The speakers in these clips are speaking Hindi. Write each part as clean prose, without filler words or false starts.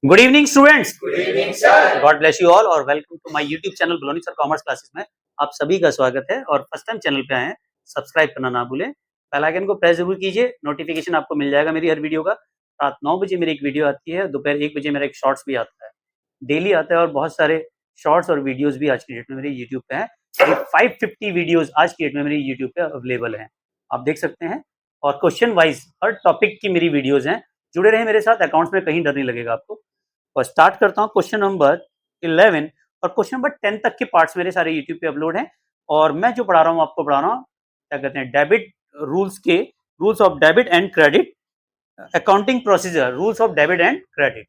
Good evening students. Good evening sir. God bless you all और welcome to my YouTube channel Baloni sir commerce classes में आप सभी का स्वागत है। और फर्स्ट टाइम चैनल पे आए हैं, सब्सक्राइब करना ना भूलें, बेल आइकन को प्रेस जरूर कीजिए। नोटिफिकेशन आपको मिल जाएगा मेरी हर वीडियो का। रात 9 बजे मेरी एक वीडियो आती है, दोपहर 1 बजे मेरा एक शॉर्ट्स भी आता है, डेली आता है। और बहुत सारे शॉर्ट्स और वीडियोज भी आज की डेट में मेरे यूट्यूब पे हैं। 550 वीडियोज आज की डेट में मेरी यूट्यूब पे अवेलेबल हैं, आप देख सकते हैं। और क्वेश्चन वाइज हर टॉपिक की मेरी वीडियोज हैं। जुड़े रहे मेरे साथ, अकाउंट्स में कहीं डर नहीं लगेगा आपको। और स्टार्ट करता हूँ क्वेश्चन नंबर 11 और क्वेश्चन नंबर 10 तक के पार्ट्स मेरे सारे यूट्यूब पे अपलोड हैं। और मैं जो पढ़ा रहा हूँ आपको पढ़ा रहा हूँ, क्या कहते हैं, डेबिट रूल्स के, rules of debit and credit, accounting procedure, rules of debit and credit.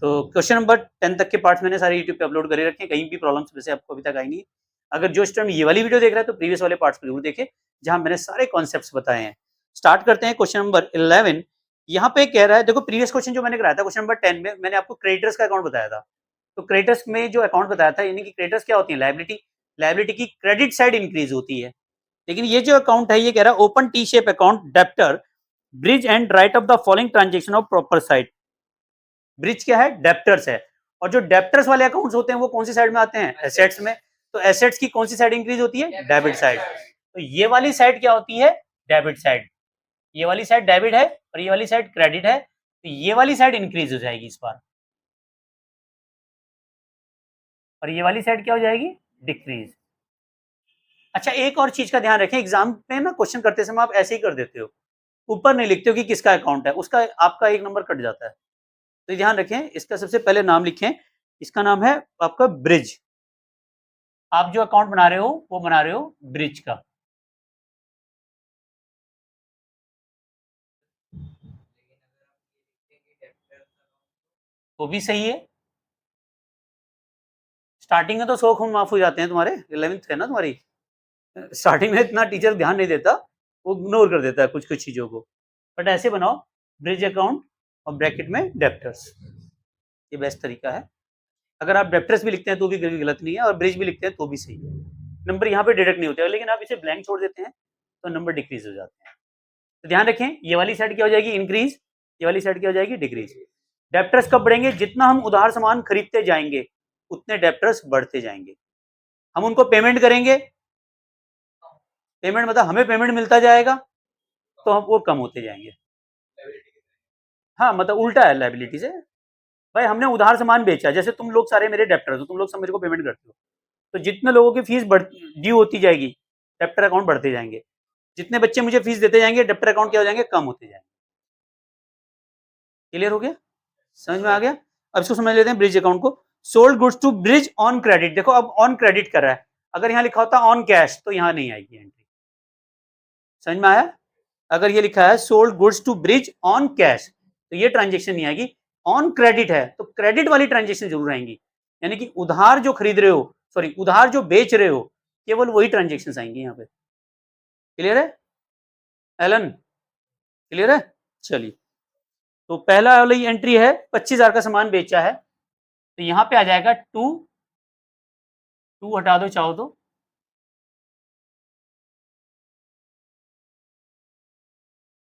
तो क्वेश्चन नंबर 10 तक के पार्ट्स मैंने सारे यूट्यूब पे अपलोड करे रखे हैं, कहीं भी प्रॉब्लम्स वैसे आपको अभी तक आई नहीं है। अगर जो इस टाइम ये वाली वीडियो देख रहा है तो प्रीवियस वाले पार्ट्स को जरूर देखें, जहां मैंने सारे कॉन्सेप्ट्स बताए हैं। स्टार्ट करते हैं क्वेश्चन नंबर 11। यहाँ पे कह रहा है, देखो प्रीवियस क्वेश्चन जो मैंने कराया था क्वेश्चन नंबर 10 में, मैंने आपको क्रेडिटर्स का अकाउंट बताया था। तो क्रेडिटर्स में जो अकाउंट बताया था, यानी कि क्रेडिटर्स क्या होती है, लायबिलिटी। लायबिलिटी की क्रेडिट साइड इंक्रीज होती है। लेकिन ये जो अकाउंट है, ये कह रहा है open T shape account debtor bridge and right of the following transaction of proper side. Bridge क्या है, डेप्टर्स है। और जो डेप्टर्स वाले अकाउंट्स होते हैं वो कौन सी साइड में आते हैं, एसेट्स में। तो एसेट्स की कौन सी साइड इंक्रीज होती है, डेबिट साइड। तो ये वाली साइड क्या होती है, डेबिट साइड। ये वाली साइड डेबिट है और ये वाली साइड क्रेडिट है, तो ये वाली साइड इंक्रीज हो जाएगी इस बार, और ये वाली साइड क्या हो जाएगी, डिक्रीज। अच्छा, एक और चीज का ध्यान रखें, एग्जाम में ना क्वेश्चन करते समय आप ऐसे ही कर देते हो, ऊपर नहीं लिखते हो कि किसका अकाउंट है, उसका आपका एक नंबर कट जाता है। तो ध्यान रखें, इसका सबसे पहले नाम लिखें, इसका नाम है आपका ब्रिज। आप जो अकाउंट बना रहे हो वो बना रहे हो ब्रिज का। वो भी सही है, स्टार्टिंग में तो 100 खून माफ हो जाते हैं तुम्हारे, 11th है ना तुम्हारी। स्टार्टिंग में इतना टीचर ध्यान नहीं देता, वो इग्नोर कर देता है कुछ कुछ चीजों को। बट ऐसे बनाओ, ब्रिज अकाउंट और ब्रैकेट में डेप्टर्स, ये बेस्ट तरीका है। अगर आप डेप्टर्स भी लिखते हैं तो भी गलत नहीं है, और ब्रिज भी लिखते हैं तो भी सही है। नंबर यहाँ पे डिडक्ट नहीं होते, लेकिन आप इसे ब्लैंक छोड़ देते हैं तो नंबर डिक्रीज हो जाते हैं। तो ध्यान रखें, ये वाली साइड क्या हो जाएगी, इंक्रीज, ये वाली साइड क्या हो जाएगी, डिक्रीज। डेप्टर्स कब बढ़ेंगे, जितना हम उधार सामान खरीदते जाएंगे उतने डेप्टर्स बढ़ते जाएंगे। हम उनको पेमेंट करेंगे, पेमेंट मतलब हमें पेमेंट मिलता जाएगा, तो हम वो कम होते जाएंगे। हाँ, मतलब उल्टा है लाइबिलिटी से। भाई हमने उधार सामान बेचा, जैसे तुम लोग सारे मेरे डेप्टर्स हो, तुम लोग सब मेरे को पेमेंट करते हो, तो जितने लोगों की फीस ड्यू होती जाएगी, डेप्टर अकाउंट बढ़ते जाएंगे। जितने बच्चे मुझे फीस देते जाएंगे, डेप्टर अकाउंट क्या हो जाएंगे, कम होते जाएंगे। क्लियर हो गया, समझ में आ गया। अब इसको समझ लेते हैं ब्रिज अकाउंट को। Sold goods to Brij on credit, देखो अब ऑन क्रेडिट कर रहा है, अगर यहाँ लिखा होता ऑन कैश तो यहाँ नहीं आएगी एंट्री। समझ में आया। अगर ये लिखा है sold goods to Brij on cash तो ये ट्रांजेक्शन नहीं आएगी। ऑन क्रेडिट है तो क्रेडिट वाली ट्रांजेक्शन जरूर आएंगी, यानी कि उधार जो खरीद रहे हो, सॉरी उधार जो बेच रहे हो, केवल वही ट्रांजेक्शन आएंगी यहाँ पे। क्लियर है एलन, क्लियर है। चलिए, तो पहला वाली एंट्री है 25,000 का सामान बेचा है, तो यहाँ पे आ जाएगा टू, टू हटा दो चाहो तो,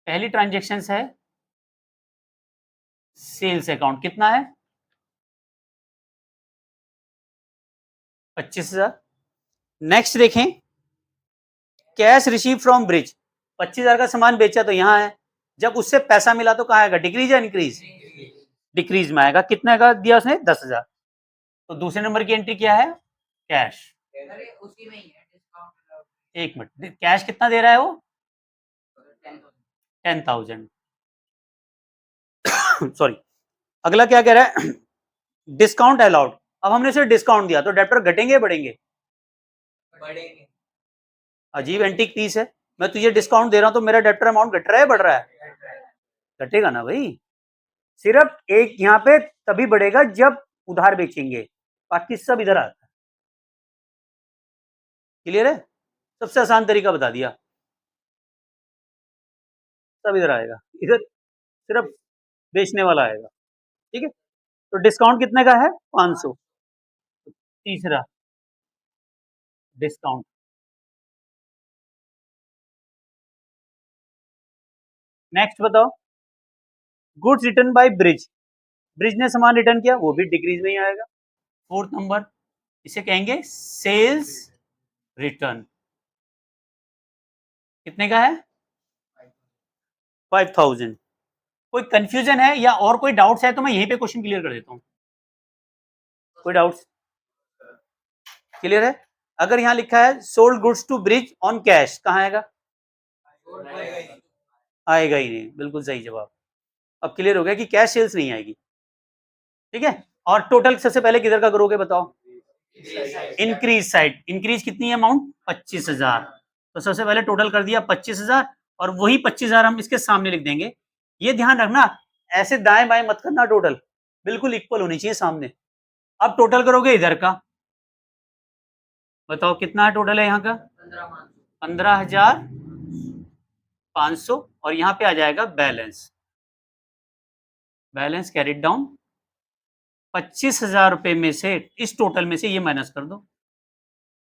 पहली ट्रांजेक्शन है सेल्स अकाउंट, कितना है 25,000। नेक्स्ट देखें, कैश रिसीव फ्रॉम ब्रिज, 25,000 का सामान बेचा तो यहाँ है, जब उससे पैसा मिला तो कहाँ आएगा, डिक्रीज या इंक्रीज, डिक्रीज में आएगा। कितने का दिया उसने, 10,000। तो दूसरे नंबर की एंट्री क्या है, कैश। एक मिनट, कैश कितना दे रहा है वो, 10,000। सॉरी, अगला क्या कह रहा है, डिस्काउंट अलाउड। अब हमने सिर्फ डिस्काउंट दिया तो डेप्टर घटेंगे बढ़ेंगे, बढ़ेंगे। अजीब एंटीक पीस है। मैं तुझे डिस्काउंट दे रहा हूं तो मेरा डेप्टर अमाउंट घट रहा है बढ़ रहा है, घटेगा ना भाई। सिर्फ एक यहाँ पे तभी बढ़ेगा जब उधार बेचेंगे, बाकी सब इधर आता है। क्लियर है, सबसे आसान तरीका बता दिया, सब इधर आएगा, इधर सिर्फ बेचने वाला आएगा। ठीक है, तो डिस्काउंट कितने का है, 500। तीसरा डिस्काउंट, नेक्स्ट बताओ, goods return by Brij, Brij ने सामान रिटर्न किया, वो भी डिक्रीज में ही आएगा। फोर्थ नंबर, इसे कहेंगे सेल्स रिटर्न। कितने का है? 5000। कोई कंफ्यूजन है या और कोई डाउट्स है तो मैं यहीं पे क्वेश्चन क्लियर कर देता हूँ। कोई डाउट्स? क्लियर है? अगर यहाँ लिखा है sold goods to Brij on cash, कहाँ आएगा? आएगा ही नहीं, बिल्कुल सही जवाब। अब क्लियर हो गया कि कैश सेल्स नहीं आएगी, ठीक है। और टोटल सबसे पहले किधर का करोगे बताओ? Increase side. इंक्रीज कितनी अमाउंट? 25,000। तो सबसे पहले टोटल कर दिया 25,000 और वही 25,000 हम इसके सामने लिख देंगे। ये ध्यान रखना, ऐसे दाएं बाएं मत करना, टोटल बिल्कुल इक्वल होनी चाहिए सामने। अब टोटल करोगे इधर का, बताओ कितना है टोटल है यहाँ का? 15,500 और यहाँ पे आ जाएगा बैलेंस। Balance carried down. 25,000 रुपए में से, इस टोटल में से ये माइनस कर दो।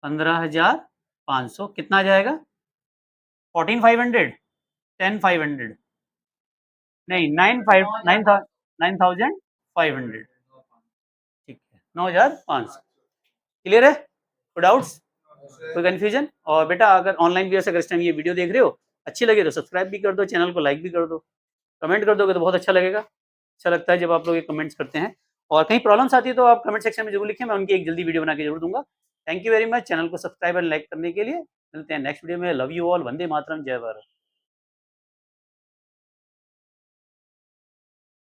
15,500 कितना आ जाएगा? 14,500, 10,500 नहीं, 9,500, ठीक है, 9,500। क्लियर है? कोई डाउट्स, कोई कंफ्यूजन? और बेटा अगर ऑनलाइन भी अगर इस टाइम ये वीडियो देख रहे हो, अच्छी लगे तो सब्सक्राइब भी कर दो, चैनल को लाइक भी कर दो, कमेंट कर दोगे तो बहुत अच्छा लगेगा। अच्छा लगता है जब आप लोग ये कमेंट्स करते हैं। और कहीं प्रॉब्लम्स आती है तो आप कमेंट सेक्शन में जरूर लिखें, मैं उनकी एक जल्दी वीडियो बना के जरूर दूंगा। Thank you very much channel को सब्सक्राइब एंड लाइक करने के लिए। मिलते हैं नेक्स्ट वीडियो में। Love you all, Vande Mataram, जय भारत।